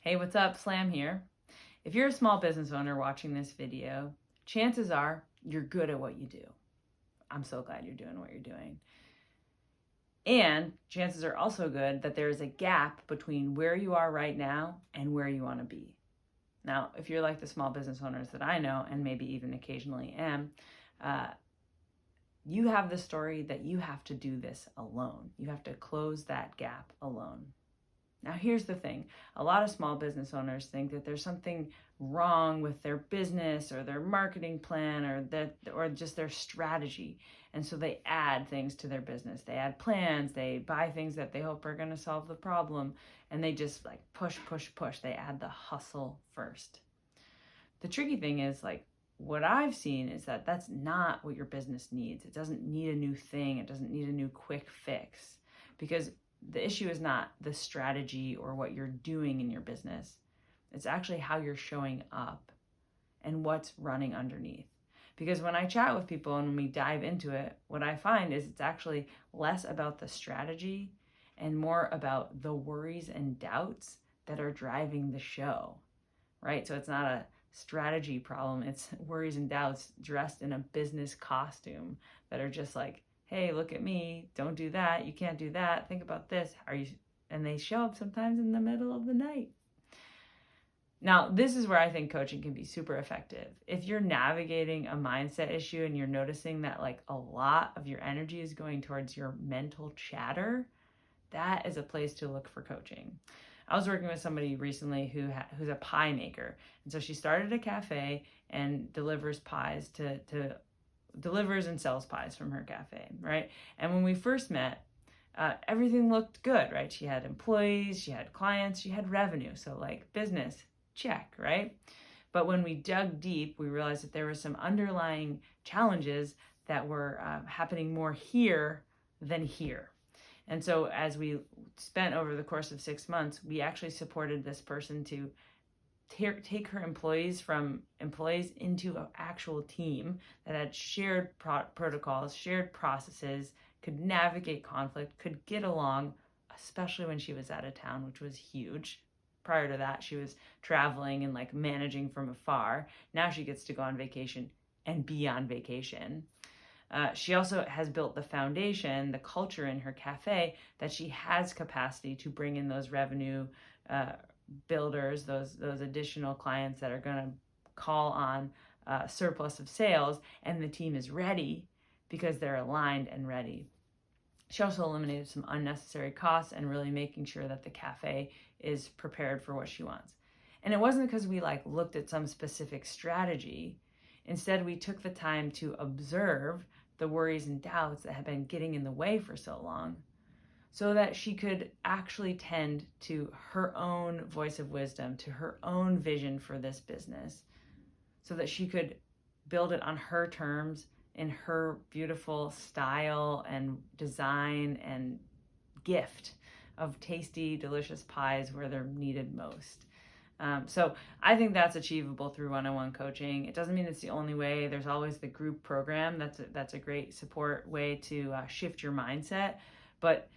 Hey, what's up? Slam here. If you're a small business owner watching this video, chances are you're good at what you do. I'm so glad you're doing what you're doing. And chances are also good that there is a gap between where you are right now and where you want to be. Now, if you're like the small business owners that I know, and maybe even occasionally am, you have the story that you have to do this alone. You have to close that gap alone. Now, here's the thing. A lot of small business owners think that there's something wrong with their business or their marketing plan or just their strategy. And so they add things to their business. They add plans, they buy things that they hope are going to solve the problem, and they just like push. They add the hustle first. The tricky thing is, like, what I've seen is that that's not what your business needs. It doesn't need a new thing. It doesn't need a new quick fix, because the issue is not the strategy or what you're doing in your business. It's actually how you're showing up and what's running underneath. Because when I chat with people and when we dive into it, what I find is it's actually less about the strategy and more about the worries and doubts that are driving the show, right? So it's not a strategy problem. It's worries and doubts dressed in a business costume that are just like, hey, look at me, don't do that, you can't do that, think about this, and they show up sometimes in the middle of the night. Now, this is where I think coaching can be super effective. If you're navigating a mindset issue and you're noticing that like a lot of your energy is going towards your mental chatter, that is a place to look for coaching. I was working with somebody recently who's a pie maker. And so she started a cafe and delivers and sells pies from her cafe, right? And when we first met, everything looked good, right? She had employees, she had clients, she had revenue. So like business, check, right? But when we dug deep, we realized that there were some underlying challenges that were happening more here than here. And so as we spent over the course of 6 months, we actually supported this person to take her employees from employees into an actual team that had shared protocols, shared processes, could navigate conflict, could get along, especially when she was out of town, which was huge. Prior to that, she was traveling and like managing from afar. Now she gets to go on vacation and be on vacation. She also has built the foundation, the culture in her cafe, that she has capacity to bring in those revenue builders, those additional clients that are going to call on surplus of sales, and the team is ready because they're aligned and ready. She also eliminated some unnecessary costs and really making sure that the cafe is prepared for what she wants. And it wasn't because we like looked at some specific strategy. Instead, we took the time to observe the worries and doubts that had been getting in the way for so long, so that she could actually tend to her own voice of wisdom, to her own vision for this business, so that she could build it on her terms, in her beautiful style and design and gift of tasty, delicious pies where they're needed most. So I think that's achievable through one-on-one coaching. It doesn't mean it's the only way. There's always the group program. That's a great support way to shift your mindset. But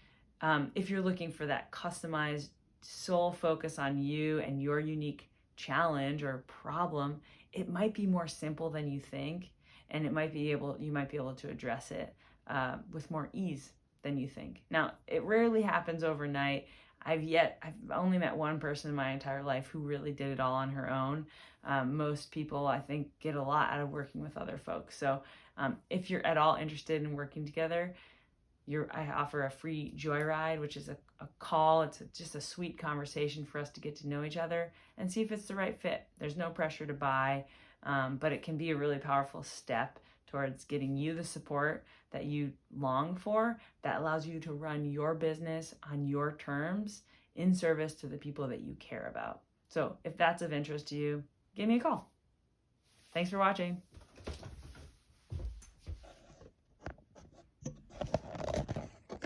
if you're looking for that customized sole focus on you and your unique challenge or problem, it might be more simple than you think, and you might be able to address it with more ease than you think. Now, it rarely happens overnight. I've only met one person in my entire life who really did it all on her own. Most people, I think, get a lot out of working with other folks. So if you're at all interested in working together, I offer a free joyride, which is a call. It's just a sweet conversation for us to get to know each other and see if it's the right fit. There's no pressure to buy, but it can be a really powerful step towards getting you the support that you long for, that allows you to run your business on your terms in service to the people that you care about. So if that's of interest to you, give me a call. Thanks for watching.